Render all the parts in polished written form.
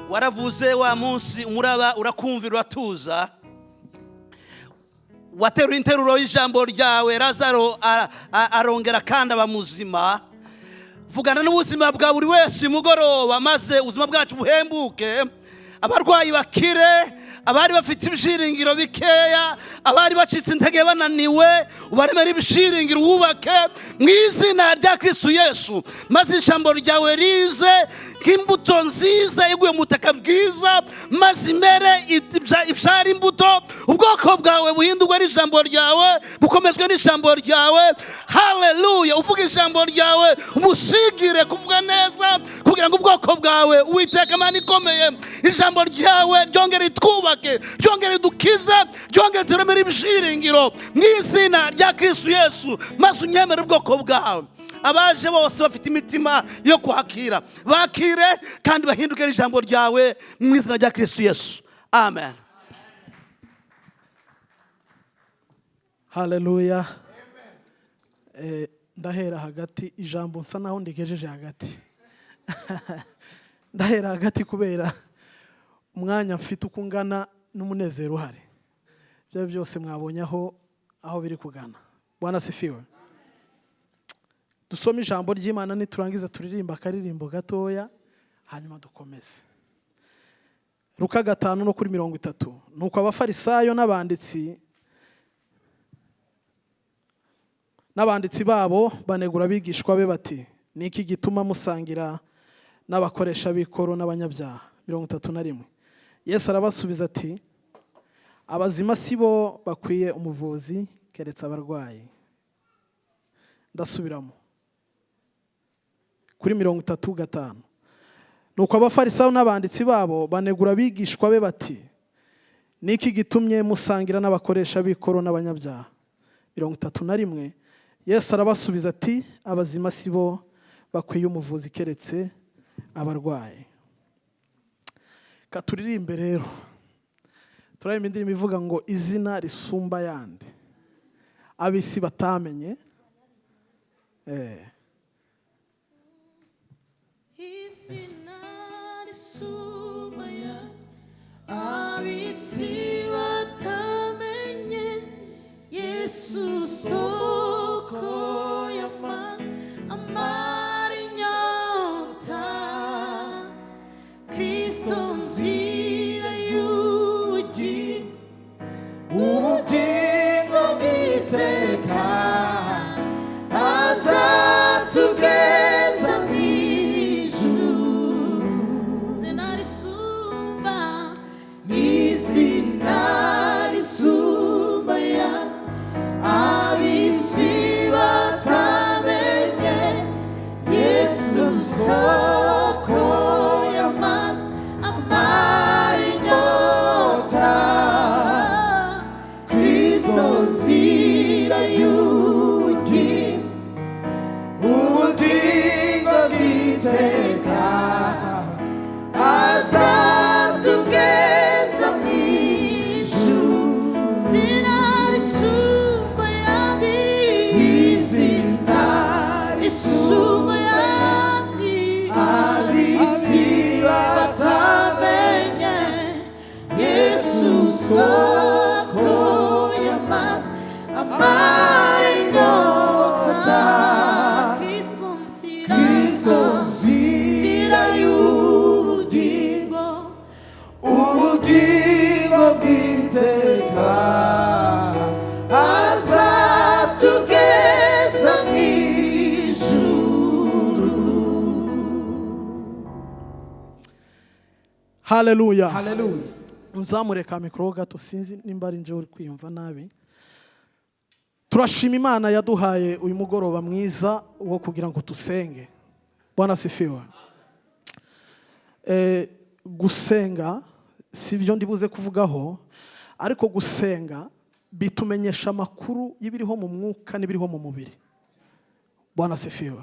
waravuze wa munsi umuraba urakumvira uratuza, wateruye interuro y'ijambo ryawe, Lazaro arongera kandi aba muzima. Vugana n'ubuzima bwa buri wese mugoroba, maze ubuzima bwacu buhembuke, abarwayi bakire, abari bafite ibishiringiro bikeya, abari bacitse intege bananiwe, ubaremere ibishiringiro wubake mu izina rya Kristo Yesu, maze ijambo ryawe rize nk'imbuto nziza iguye mu butaka bwiza, maze imere ibyara imbuto, ubwoko bwawe buhindurwe n'ijambo ryawe, bukomezwe n'ijambo ryawe. Haleluya! Uvuga ijambo ryawe umusigire kuvuga neza, kugira ngo ubwoko bwawe Uwiteka Imana ikomeye, ijambo ryawe ryongere ritwubake, ryongere ridukize, ryongere turemere ibishiringiro mu izina rya Kristo Yesu, maze unyemere ubwoko bwawe. Abaje bose bafite imitima yo kuhakira, bakire kandi bahinduke n'ijambo ryawe mu izina rya Kristo Yesu. Amen. Haleluya. Ndahera hagati, ijambo nsa naho ndigejeje hagati. Ndahera hagati kubera umwanya mfite uko ungana n'umunezero uhari. Byo byose mwabonye aho biri kugana. Bwana sifiwe. Dusome ijambo ry'Imana, niturangiza turirimba akaririmbo gatoya, hanyuma dukomeze. Luka 5:30. Nuko abafarisayo n'abanditsi babo banegura abigishwa be bati, niki gituma musangira n'abakoresha b'ikoro n'abanyabyaha? 31. Yesu arabasubiza ati, abazima si bo bakwiye umuvuzi, keretse abarwayi. Ndasubiramo kuri 35. Nuko abafarisayo n'abanditsi babo banegura abigishwa be bati, niki gitumye musangira n'abakoresha b'ikoro n'abanyabyaha? 31. Yesu arabasubiza ati, abazima si bo bakwiye umuvuzi, keretse abarwayi. Katuririmbe rero, turayimba indirimbo ivuga ngo izina risumba yandi, abisi batamenye. Izina risumba yandi, abisi batamenye, Yesu soko y'amazi amara inyota, Kristo nzira y'ubugingo, ubugingo bw'iteka, azatugeza mu ijuru. Izina risumba, izina risumba yandi, abisi batamenye, Yesu soko y'amazi amara inyota, Kristo nzira y'ubugingo, ubugingo bw'iteka, azatugeza mu ijuru. Izina risumba yandi, izina risumba yandi, abisi batamenye, Yesu soko y'amazi amara inyota, Kristo nzira y'ubugingo, ubugingo bw'iteka, azatugeza mu ijuru. Haleluya. Haleluya. Nzamure ka mikoro gato, sinzi nimba ari nje uri kwiyumva nabi. Turashima Imana yaduhaye uyu mugoroba mwiza wo kugira ngo tusenge. Bwana sifiwe. Gusenga si byo ndibuze kuvugaho, ariko gusenga bitumenyesha amakuru y'ibiriho mu mwuka n'ibiriho mu mubiri. Bwana sifiwe.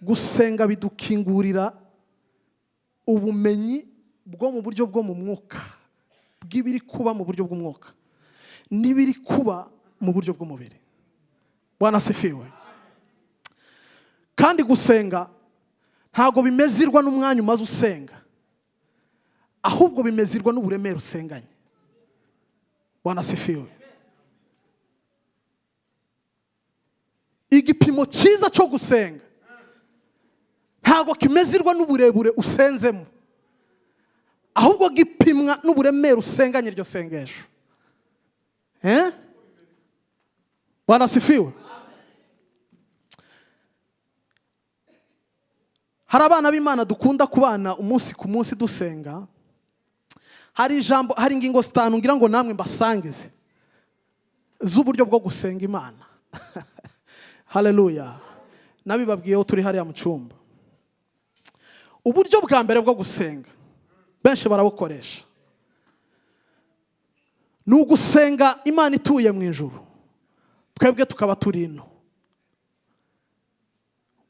Gusenga bidukingurira ubumenyi bwo mu buryo bwo mu mwuka, bw'ibiri kuba mu buryo bw'umwuka n'ibiri kuba mu buryo bw'umubiri. Bwana sifiwe. Kandi gusenga ntabwo bimezirwa n'umwanya umaze usenga, ahubwo bimezirwa n'uburemere usenganye. Bwana asifiwe. Igipimo cyiza cyo gusenga ntabwo kimezirwa n'uburebure usenzemo, ahubwo gipimwa n'uburemere usenganye iryo sengesho. Bwana asifiwe. Hari abana b'Imana dukunda kubana umunsi ku munsi dusenga. Hari ingingo 5 ngira ngo namwe mbasangize z'uburyo bwo gusenga Imana. Haleluya. Nabibabwiyeho turi hariya mu cyumba. Uburyo bwa mbere bwo gusenga benshi barabukoresha, ni ugusenga Imana ituye mu ijuru, twebwe tukaba turi ino.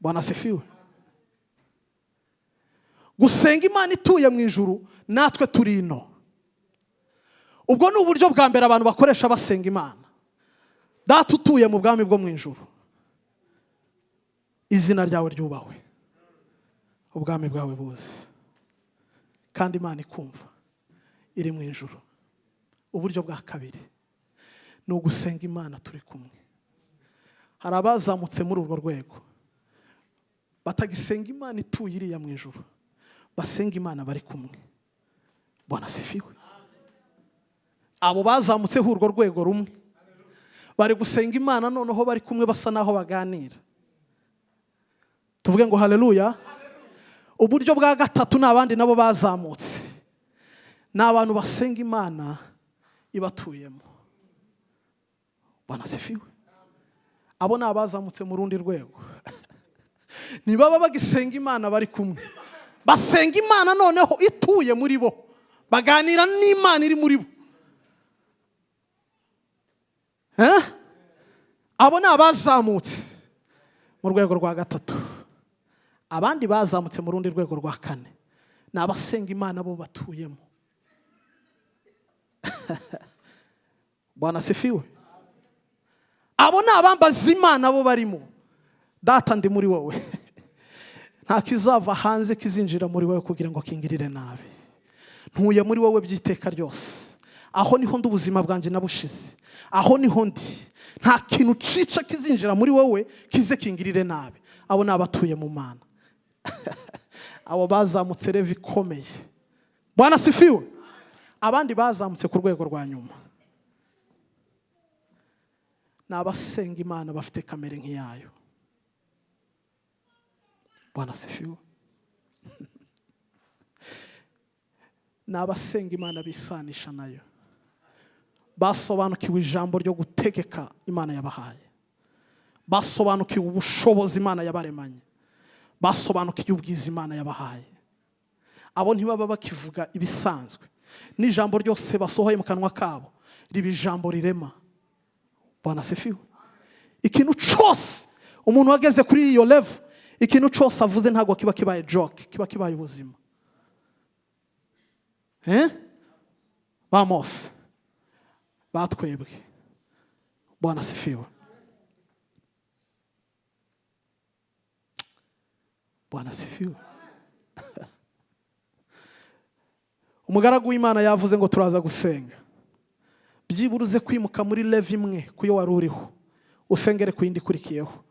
Bwana asifiwe. Gusenga Imana ituye mu ijuru, natwe turi ino. Ubwo ni uburyo bwa mbere abantu bakoresha basenga Imana. Data utuye mu bwami bwo mu ijuru, izina ryawe ryubahwe, ubwami bwawe buze, kandi Imana ikumva iri mu ijuru. Uburyo bwa kabiri ni ugusenga Imana turi kumwe. Hari abazamutse muri urwo rwego batagisenga Imana ituye iriya mu ijuru, basenga Imana bari kumwe. Bwana asifiwe. Abo bazamutse urwo rwego rumwe bari gusenga Imana, noneho bari kumwe basa naho baganira. Tuvuge ngo haleluya. Uburyo bwa gatatu n'abandi nabo bazamutse, n'abantu basenga Imana ibatuyemo. Bwana asifiwe. Abo n'abazamutse mu rundi rwego. Nibaba bagisenga Imana bari kumwe, basenga Imana noneho ituye muri bo, baganira n'Imana iri muri bo. Abo n'abazamutse mu rwego rwa gatatu. Abandi bazamutse mu rundi rwego rwa kane, ni abasenga Imana bo batuyemo. Bwana asifiwe. Abo ni abambaza Imana bo barimo. Data ndi muri wowe, nta kizava hanze kizinjira muri wowe kugira ngo kingirire nabi. Ntuye muri wowe by'iteka ryose. Aho niho ndi ubuzima bwanjye nabushize, aho niho ndi. Nta kintu cica kizinjira muri wowe kize kingirire nabi. Abo ni abatuye mu Mana. Abo bazamutse revi ikomeye. Bwana asifiwe. Abandi bazamutse ku rwego rwa nyuma, ni abasenga Imana bafite kamere nk'iyayo. Bwana asifiwe. Ni abasenga Imana bisanisha nayo, basobanukiwe ijambo ryo gutegeka Imana yabahaye, basobanukiwe ubushobozi Imana yabaremanye, basobanukiwe ubwiza Imana yabahaye. Abo ntibaba bakivuga ibisanzwe, n'ijambo ryose basohoye mu kanwa kabo riba ijambo rirema. Bwana asifiwe. Ikintu cyose umuntu wageze kuri iyo level, ikintu cyose avuze ntabwo kiba kibaye joke, kiba kibaye ubuzima. Vamos. Batwebwe. Bwana asifiwe. Bwana asifiwe. Umugaragu w'Imana yavuze ngo turaza gusenga. Byiburuze kwimuka muri level imwe kuyo wari uriho, usengere ku yindi kurikiyeho,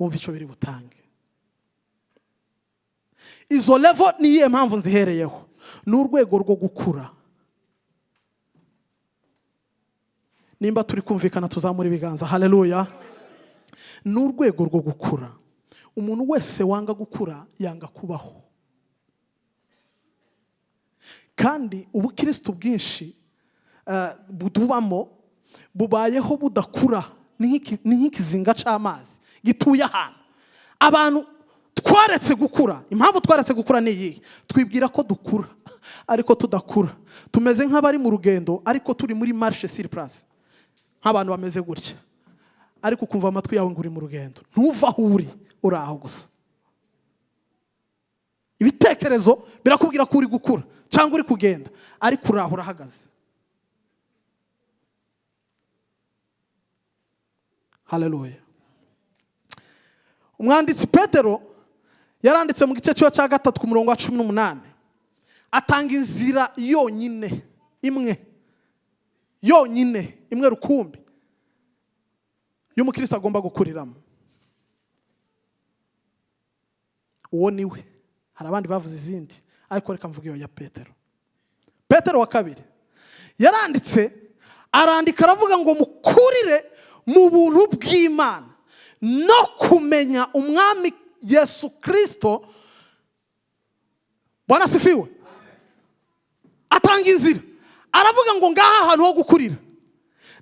wumva icyo biri butange. Izo level niye mpamvu nzihereyeho, n'urwego rwo gukura. Nimba turi kumvikana tuzamura ibiganza. Haleluya. N'urwego rwo gukura. Umuntu wese wanga gukura yanga kubaho. Kandi ubukristo bwinshi budubamo bubayeho budakura, ni nk'ikizinga cy'amazi gituye ahantu. Abantu twaretse gukura. Impamvu twaretse gukura ni iyi: twibwira ko dukura ariko tudakura. Tumeze nk'abari mu rugendo ariko turi muri marche sur place, nk'abantu bameze gutya, ariko ukumva amatwi yawe ngo uri mu rugendo. Ntuva aho uri aho gusa. Ibitekerezo birakubwira ko uri gukura cyangwa uri kugenda, ariko uri aho urahagaze. Haleluya. Umwanditsi Petero yaranditse mu gice cya 3 ku murongo wa 18, atanga inzira yonyine imwe rukumbi y'umukristo agomba gukuriramo. Uwo niwe. Hari abandi bavuze izindi, ariko reka mvuge iyo ya Petero. Petero wa kabiri arandika aravuga ngo mukurire mu buntu bw'Imana no kumenya umwami Yesu Kristo. Bwana asifiwe. Atanga inzira aravuga ngo ngaha ahantu ho gukurira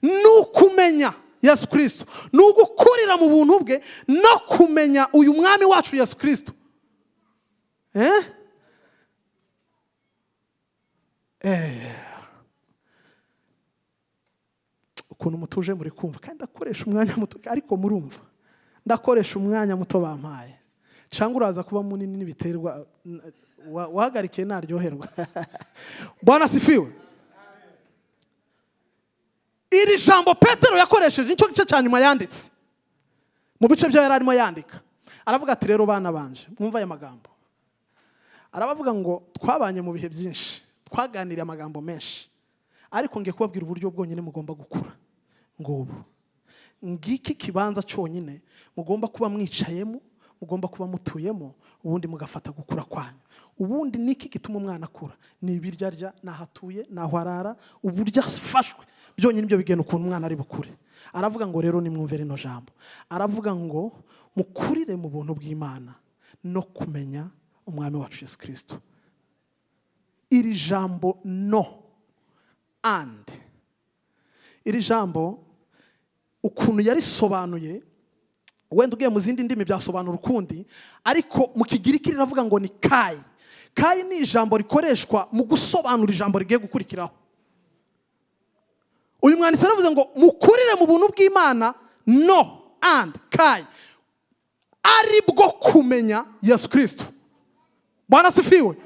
ni ukumenya Yesu Kristo, ni ugukurira mu buntu bwe no kumenya uyu mwami wacu Yesu Kristo. Ukuntu mutuje muri kumva, kandi ndakoresha umwanya muto, ariko murumva ndakoresha umwanya muto bampaye, cyangwa uraza kuba munini n'ibiterwa wahagarikiye naryoherwa. Bwana asifiwe. Iri jambo Petero yakoresheje nicyo gice cya nyuma yanditse mu bice byo yari arimo yandika. Aravuga ati rero bana banje, mwumva aya magambo. Arabavuga ngo twabanye mu bihe byinshi, twaganiriye amagambo menshi, ariko ngiye kubabwira uburyo bwonyine mugomba gukura. Ngubu ngiki kibanza cyonyine mugomba kuba mwicayemo, mugomba kuba mutuyemo, ubundi mugafata gukura kwanyu. Ubundi niki gituma umwana akura? Ni ibirya arya, nahatuye, naho arara, uburyo afashwe, byonyine byo bigena ukuntu umwana ari bukure. Aravuga ngo rero nimwumve rino jambo. Aravuga ngo mukurire mu buntu bw'Imana no kumenya umwami wacu Yesu Kristo. Iri jambo no and, iri jambo ukuntu yarisobanuye, wenda ugiye mu zindi ndimi byasobanura ukundi, ariko mu Kigiriki riravuga ngo ni kai. Kai ni ijambo rikoreshwa mu gusobanura ijambo rigiye gukurikiraho. Uyu mwanditsi aravuze ngo mukurire mu buntu bw'Imana no and kai, ari bwo kumenya Yesu Kristo. Bwana asifiwe.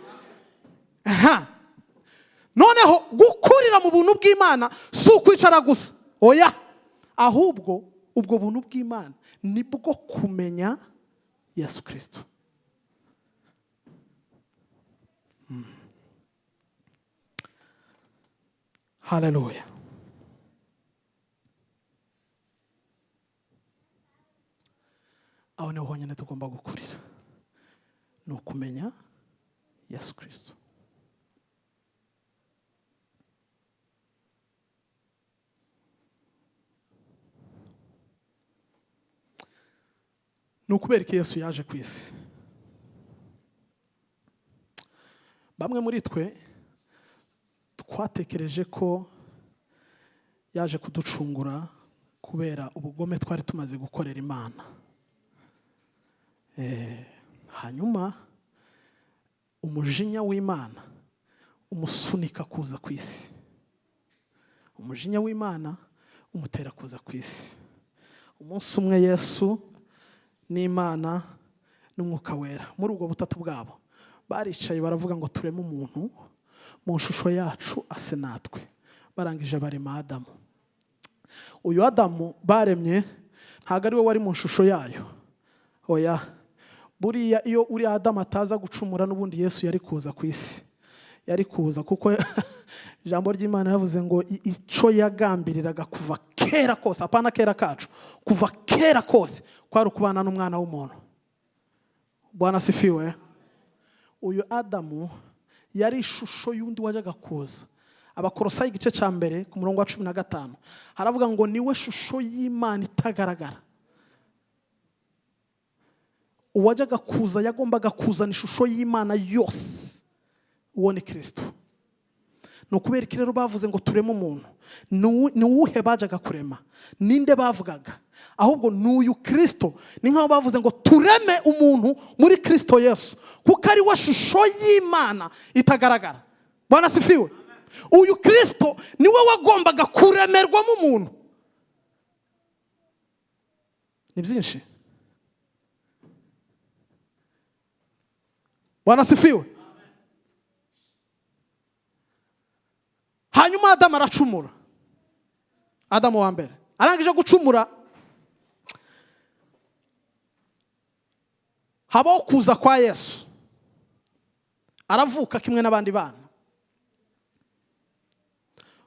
Noneho gukurira mu buntu bw'Imana si ukwicara gusa, oya, ahubwo ubwo buntu bw'Imana ni bwo kumenya Yesu Kristo. Haleluya. Aho niho honyine tugomba gukurira, ni ukumenya Yesu Kristo. Ni ukubera ko Yesu yaje ku isi. Bamwe muri twe twatekereje ko yaje kuducungura kubera ubugome twari tumaze gukorera Imana. Hanyuma umujinya w'Imana umusunika kuza ku isi. Umujinya w'Imana umutera kuza ku isi. Umunsi umwe Yesu n'Imana n'Umwuka Wera muri ubwo butatu bwabo baricaye baravuga ngo tureme umuntu mu shusho yacu ase natwe. Barangije barema Adamu. Uyu Adamu baremye ntago ari we wari mu shusho yayo, oya, buriya iyo uri Adamu ataza gucumura n'ubundi Yesu yari kuza ku isi. Yari kuza kuko ijambo ry'Imana yavuze ngo ico yagambiriraga kuva kera kose, apana kera kacu, kuva kera kose kwari ukubana n'umwana w'umuntu. Bwana asifiwe. Uyu Adamu yari ishusho y'undi wajyaga kuza. Abakolosayi igice cya mbere ku murongo wa 15 haravuga ngo niwe shusho y'Imana itagaragara. Uwajyaga kuza yagombaga kuzana ishusho y'Imana yose. Uwo ni Kristo. No kubera iki rero bavuze ngo tureme umuntu? Ni uwuhe bajyaga kurema? Ninde bavugaga? Ahubwo n'uyu Kristo. Ni nkaho bavuze ngo tureme umuntu muri Kristo Yesu, kuko ari we shusho y'Imana itagaragara. Bwana asifiwe. Uyu Kristo niwe wagombaga kuremerwamo umuntu. Ni byinshi. Bwana asifiwe. Hanyuma Adamu aracumura. Adamu wa mbere arangije gucumura, habaho kuza kwa Yesu. Aravuka kimwe n'abandi bana.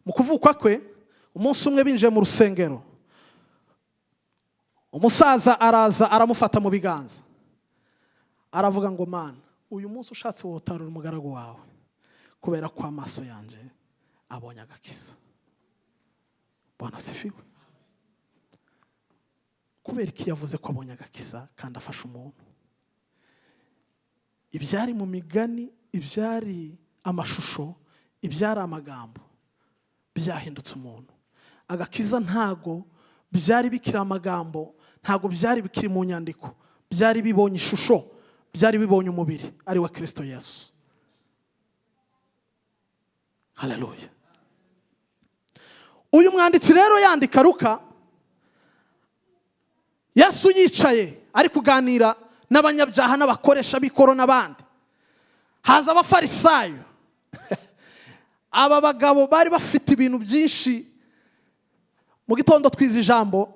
Mu kuvuka kwe, umunsi umwe binjiye mu rusengero, umusaza araza aramufata mu biganza, aravuga ngo Mana, uyu munsi ushatse wotarura umugaragu wawe, kubera ko amaso yanje abonye agakiza. Bwana asifiwe. Kubera iki yavuze ko abonye agakiza kandi afasha umuntu? Ibyari mu migani, ibyari amashusho, ibyari amagambo byahindutse umuntu. Agakiza ntago byari bikiri amagambo, ntago byari bikiri mu nyandiko, byari bibonye ishusho, byari bibonye umubiri ari wa Kristo Yesu. Haleluya. Uyu mwanditsi rero yandika Luka, Yesu yicaye ari kuganira n'abanyabyaha n'abakoresha b'ikoro n'abandi. Haza abafarisayo. Aba bagabo bari bafite ibintu byinshi. Mu gitondo twiza ijambo,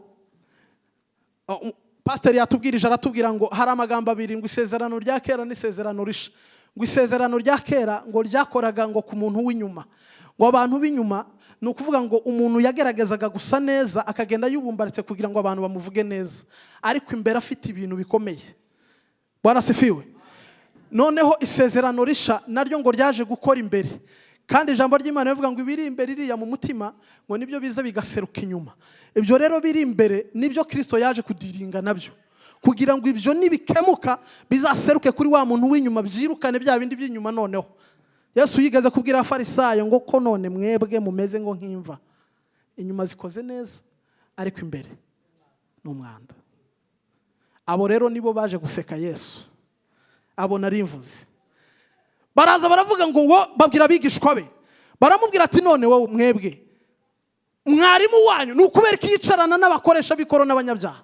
pasiteri yatubwirije aratubwira ngo hari amagambo abiri, ngo isezerano rya kera n'isezerano risha. Ngo isezerano rya kera ngo ryakoraga ngo ku muntu w'inyuma, ngo abantu b'inyuma, ni ukuvuga ngo umuntu yageragezaga gusa neza akagenda yubumbaritse kugira ngo abantu bamuvuge neza, ariko imbere afite ibintu bikomeye. Bwana asifiwe. Noneho isezerano risha naryo ngo ryaje gukora imbere, kandi ijambo ry'Imana rivuga ngo ibiri imbere iriya mu mutima ngo nibyo biza bigaseruka inyuma. Ibyo rero biri imbere nibyo Kristo yaje kudiringa nabyo, kugira ngo ibyo nibikemuka bizaseruke kuri wa muntu w'inyuma, byirukane bya bindi by'inyuma. Noneho Yesu yigeze kubwira abafarisayo ngo ko none mwebwe mumeze ngo nk'imva, inyuma zikoze neza ariko imbere ni umwanda. Abo rero nibo baje guseka Yesu. Abo narimvuze. Baraza baravuga ngo babwira abigishwa be, baramubwira ati none wowe mwebwe mwarimu wanyu ni ukubera ko yicarana n'abakoresha b'ikoro n'abanyabyaha?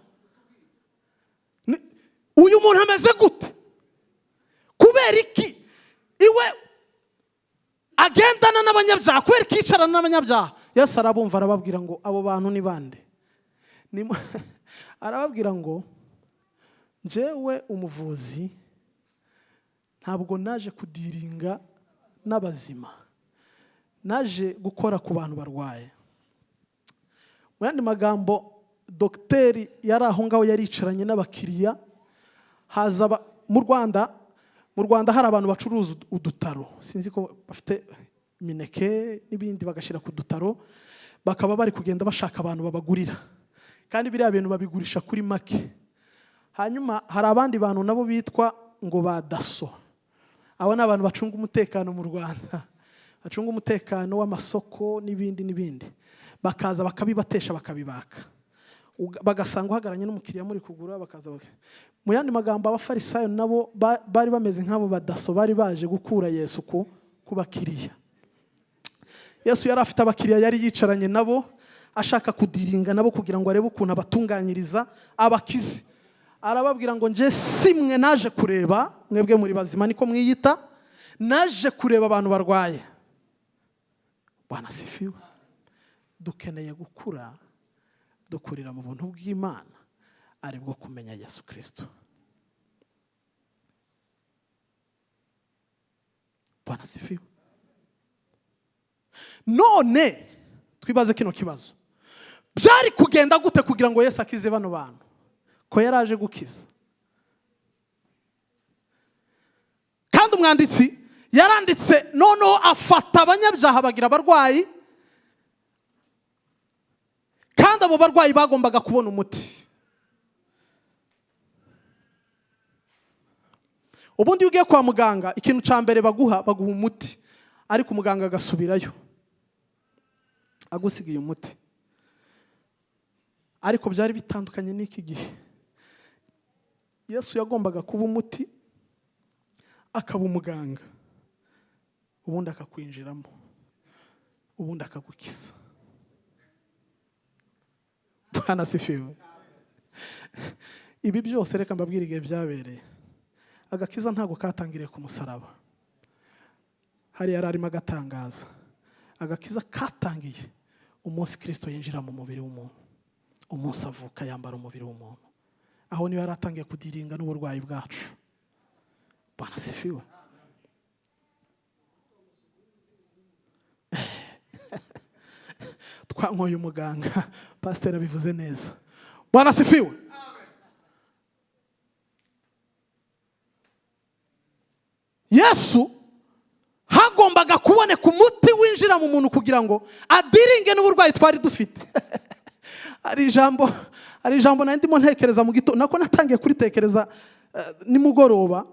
Uyu muntu ameze gute? Kubera iki iwe agendana n'abanyabyaha? Kubera ko yicarana n'abanyabyaha? Yesu arabumva arababwira ngo abo bantu ni bande? Arababwira ngo njyewe umuvuzi ntabwo naje kudiringa n'abazima, naje gukora ku bantu barwaye. Mu yandi magambo, dogiteri yari aho ngaho yaricaranye n'abakiriya. Haza mu Rwanda hari abantu bacuruza udutaro, sinzi ko bafite imineke n'ibindi bagashyira ku dutaro, bakaba bari kugenda bashaka abantu babagurira, kandi biriya bintu babigurisha kuri make. Hanyuma hari abandi bantu nabo bitwa ngo ba daso. Abo ni abantu bacunga umutekano mu Rwanda, bacunga umutekano w'amasoko n'ibindi. Bakaza bakabibatesha bakabibaka, bagasanga uhagaranye n'umukiriya muri kugura, bakaza. Mu yandi magambo, abafarisayo nabo bari bameze nk'abo badaso, bari baje gukura Yesu ku bakiriya. Yesu yari afite abakiriya yari yicaranye nabo, ashaka kudiringa nabo kugira ngo arebe ukuntu abatunganyiriza abakize. Arababwira ngo nje simwe naje kureba, mwebwe muri bazima niko mwiyita, naje kureba abantu barwaye. Bwana asifiwe. Dukeneye gukura, dukurira mu buntu bw'Imana, ari bwo kumenya Yesu Kristo. Bwana asifiwe. None twibaze kino kibazo, byari kugenda gute kugira ngo Yesu akize bano bantu ko yaraje gukiza? Kandi umwanditsi yaranditse, noneho afata abanyabyaha bagira abarwayi, kandi abo barwayi bagombaga kubona umuti. Ubundi ugiye kwa muganga, ikintu cya mbere baguha umuti, ariko umuganga agasubirayo agusigiye umuti. Ariko byari bitandukanye n'iki gihe. Yesu yagombaga kuba umuti, akaba umuganga, ubundi akakwinjiramo, ubundi akagukiza. Bwana asifiwe. Ibi byose reka mbabwire igihe byabereye. Agakiza ntabwo katangiriye ku musaraba, hari yararimo agatangaza. Agakiza katangiye umunsi Kristo yinjira mu mubiri w'umuntu, umunsi avuka yambara umubiri w'umuntu. Aho niyo yaratangiye kudiringa n'uburwayi bwacu. Bwana sifiwe. Twankoye umuganga, pasiteri abivuze neza. Bwana sifiwe. Yesu hagombaga kuboneka umuti winjira mu muntu kugira ngo adiringe n'uburwayi twari dufite. Hari ijambo nari ndimo ntekereza mu gitondo, nako natangiye kuritekereza nimugoroba.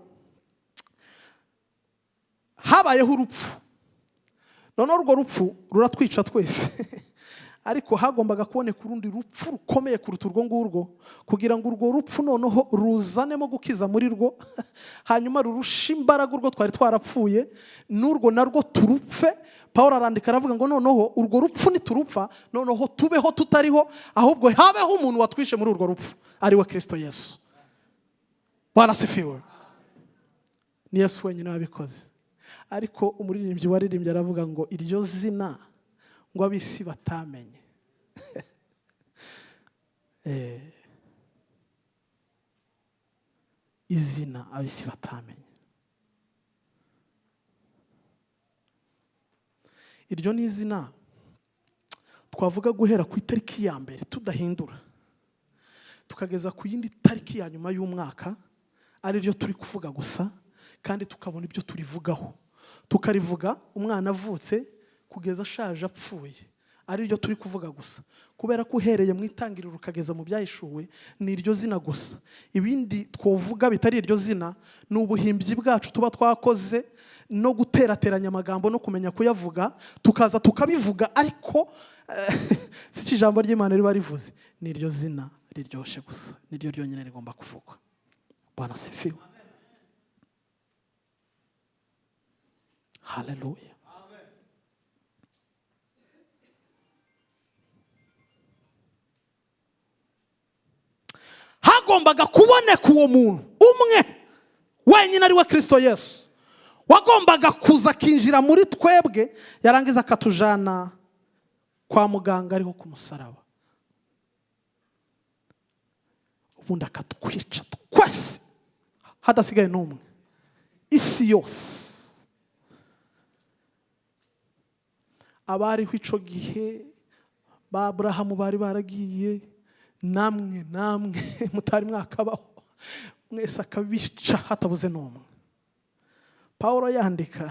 Habayeho urupfu, none urwo rupfu ruratwica twese. Ariko hagombaga kuboneka urundi rupfu rukomeye kuruta urwo ngurwo, kugira ngo urwo rupfu noneho ruzanemo gukiza muri rwo, hanyuma rurusha imbaraga urwo twari twarapfuye, n'urwo narwo turupfe. Pawulo arandika aravuga ngo noneho urwo rupfu niturupfa, noneho tubeho tutariho, ahubwo habeho umuntu watwishe muri urwo rupfu, ari we Kristo Yesu. Bwana sifiwe. Ni Yesu wenyine wabikoze. Ariko umuririmbyi waririmbye aravuga ngo iryo zina ngo abisi batamenye. Izina abisi batamenye. Iryo ni izina twavuga guhera ku itariki ya mbere tudahindura, tukageza ku yindi tariki ya nyuma y'umwaka, ari ryo turi kuvuga gusa, kandi tukabona ibyo turivugaho. Tukarivuga umwana avutse kugeza ashaje apfuye, ari ryo turi kuvuga gusa, kubera ko uhereye mu itangiriro ukageza mu byahishuwe ni iryo zina gusa. Ibindi twovuga bitari iryo zina ni ubuhimbyi bwacu tuba twakoze no guterateranya amagambo no kumenya kuyavuga, tukaza tukabivuga, ariko si ijambo ry'Imana riba rivuze. Ni iryo zina riryoshe gusa, ni ryo ryonyine rigomba kuvugwa. Bwana sifiwe. Haleluya. Hagombaga kuboneka uwo muntu umwe wenyine, ari we Kristo Yesu, wagombaga kuza akinjira muri twebwe, yarangiza akatujana kwa muganga ariho ku musaraba, ubundi akatwica twese hadasigaye n'umwe, isi yose. Abariho ico gihe ba Aburahamu bari baragiye, namwe mutari mwakabaho, mwese akabica hatabuze n'umwe. Pawulo yandika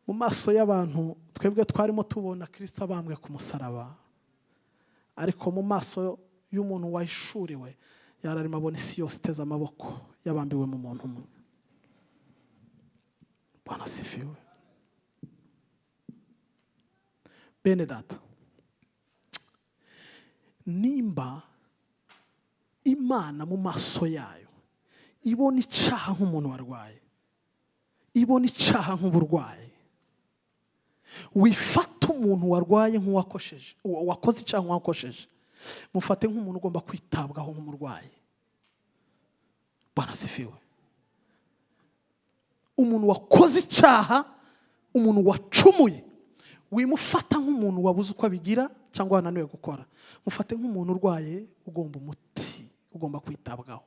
mu maso y'abantu, twebwe twarimo tubona Kristo abambwe ku musaraba, ariko mu maso y'umuntu wahishuriwe yararimo abona isi yose iteze amaboko yabambiwe mu muntu umwe. Bwana sifiwe. Bene data, nimba Imana mu maso yayo ibona icyaha nk'umuntu warwaye, ibona icyaha nk'uburwayi, wifata umuntu warwaye nk'uwakosheje, wakoze icyaha nk'uwakosheje, mufate nk'umuntu ugomba kwitabwaho nk'umurwayi. Bwana sifiwe. Umuntu wakoze icyaha, umuntu wacumuye, wimufata nk'umuntu wabuze uko abigira cyangwa wananiwe gukora. Mufate nk'umuntu urwaye, ugomba umuti, ugomba kwitabwaho.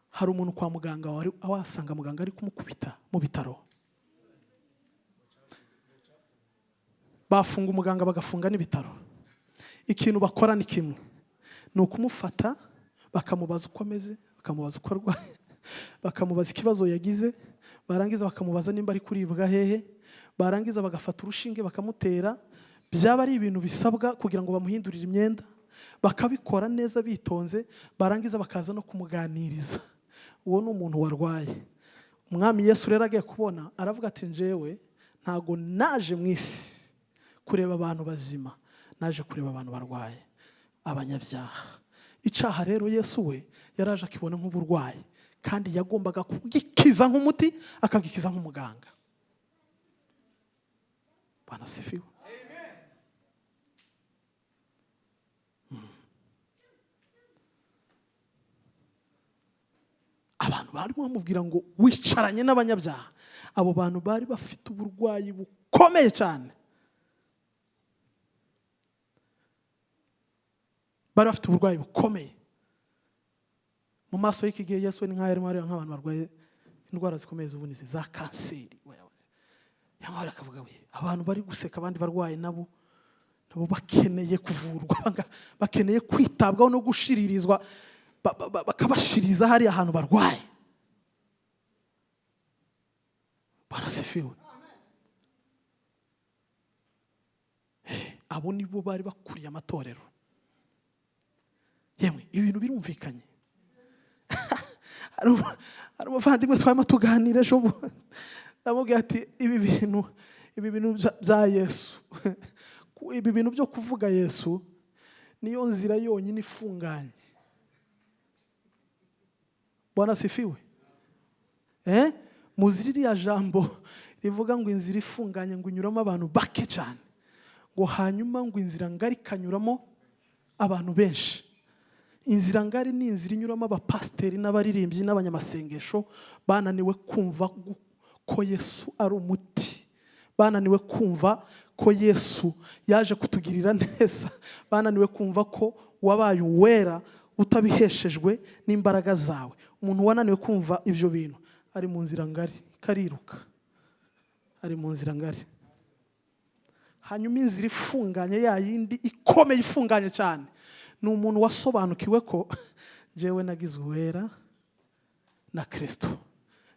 Hari umuntu kwa muganga wasanga muganga ari kumukubita mu bitaro, bafunga umuganga bagafunga n'ibitaro. Ikintu bakora ni kimwe, ni ukumufata bakamubaza uko ameze, bakamubaza uko arwaye, bakamubaza ikibazo yagize, barangiza bakamubaza nimba ari kuribwa hehe, barangiza bagafata urushinge bakamutera. Byaba ari ibintu bisabwa kugira ngo bamuhindurire imyenda, bakabikora neza bitonze, barangiza bakaza no kumuganiriza. Uwo ni umuntu warwaye. Umwami Yesu rero agiye kubona, aravuga ati njyewe ntago naje mu isi kureba abantu bazima, naje kureba abantu barwaye, abanyabyaha. Icyaha rero Yesu we yaraje akibona nk'uburwayi, kandi yagombaga kugikiza nk'umuti, akagikiza nk'umuganga. Bwana sifiwe. Abantu barimo bamubwira ngo wicaranye n'abanyabyaha. Abo bantu bari bafite uburwayi bukomeye cyane, bari bafite uburwayi bukomeye. Mu maso y'iki gihe Yesu ni nk'aho arimo areba nk'abantu barwaye indwara zikomeye z'ubu nizi za kanseri. Yamara akavuga we abantu bari guseka abandi barwaye nabo bakeneye kuvurwa, bakeneye kwitabwaho no gushiririzwa, bakabashiriza hari ahantu barwaye. Barasifiwe. Abo nibo bari bakuriye amatorero. Yemwe ibintu birumvikanye. Hari umuvandimwe twama tuganira ejo, ndamubwira ati ibi bintu bya Yesu, ibi bintu byo kuvuga Yesu niyo nzira yonyine ifunganye. Bwana sifiwe. Muziri ya jambo rivuga ngo inzira ifunganye ngo inyuramo abantu bake cyane, ngo hanyuma ngo inzira ngari kanyuramo abantu benshi. Inzira ngari ni inzira inyuramo abapasiteri n'abaririmbyi n'abanyamasengesho bananiwe kumva ko Yesu ari umuti, bananiwe kumva ko Yesu yaje kutugirira neza, bananiwe kumva ko wabaye uwera utabiheshejwe n'imbaraga zawe. Umuntu wananiwe kumva ibyo bintu ari mu nzira ngari, kariruka, ari mu nzira ngari. Hanyuma inzira ifunganye ya yindi ikomeye ifunganye cyane ni umuntu wasobanukiwe ko jewe nagize uwera na Kristo,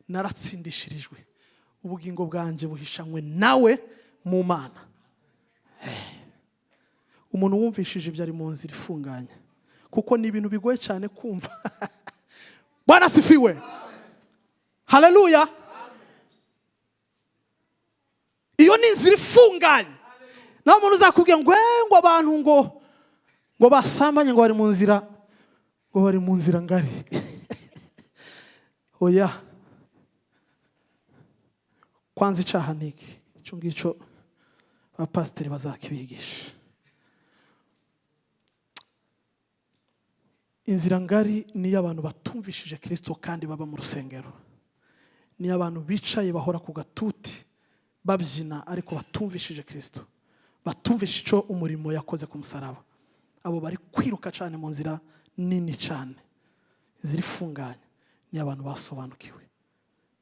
naratsindishirijwe, ubugingo bwanjye buhishanywe nawe mu Mana. Umuntu wumvishije ibyo ari mu nzira ifunganye, kuko ni ibintu bigoye cyane kumva. Bwana sifiwe. Haleluya. Iyo ni inzira ifunganye. Naho umuntu uzakubwira ngo abantu ngo basambanye ngo bari mu nzira ngari. Oya. Kwanza icyaha niki, icyo ngicyo abapasiteri bazakibigisha. Inzira ngari ni y'abantu batumvishije Kristo kandi baba mu rusengero. Ni abantu bicaye bahora ku gatuti babyina ariko batumvishije Kristo, batumvishije icyo umurimo yakoze ku musaraba. Abo bari kwiruka cyane mu nzira nini cyane. Inzira ifunganye ni abantu basobanukiwe,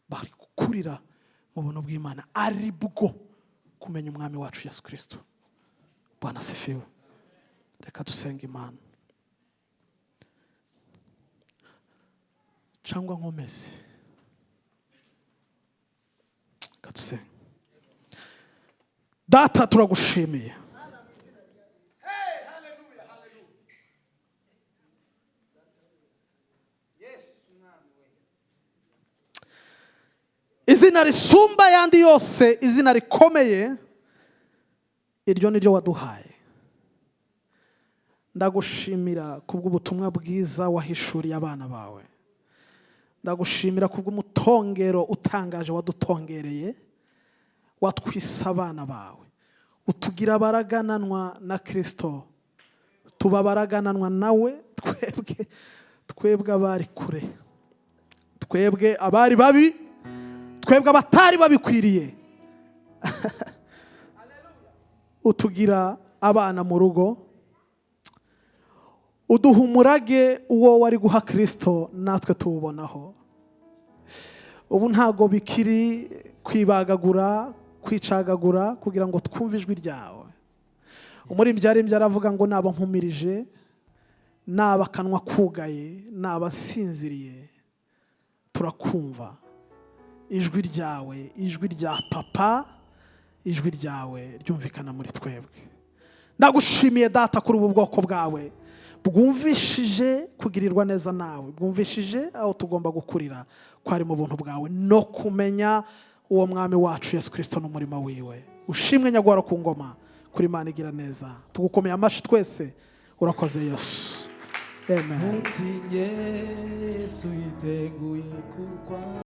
bari gukurira mu buntu bw'Imana, ari bwo kumenya umwami wacu Yesu Kristo. Bwana sifiwe. Reka dusenge Imana cyangwa nkomeze. Reka dusenge. Data turagushimiye, izina risumba yandi yose, izina rikomeye, iryo niryo waduhaye. Ndagushimira kubw'ubutumwa bwiza wahishuriye abana bawe. Ndagushimira kubw'umutongero utangaje wadutongereye, watwise abana bawe, utugira baragananwa na Kristo, tuba baragananwa nawe, twebwe abari kure, twebwe abari babi, twebwe abatari babikwiriye. Utugira abana mu rugo, uduha umurage uwo wari guha Kristo natwe tuwubonaho. Ubu ntago bikiri kwibagagura, kwicagagura kugira ngo twumve ijwi ryawe. Umuririmbyi yaririmbye aravuga ngo naba nkumirije, naba kanwa kugaye, naba nsinziriye, turakumva. Ijwi ryawe, ijwi rya papa, ijwi ryawe ryumvikana muri twebwe. Ndagushimiye Data kuri ubu bwoko bwawe bwumvishije kugirirwa neza nawe, bwumvishije aho tugomba gukurira kwari mu buntu bwawe no kumenya uwo mwami wacu Yesu Kristo n'umurimo wiwe. Ushimwe nyagwara ku ngoma, kuri Imana igira neza. Tugukomeye amashi twese, urakoze Yesu. Amen.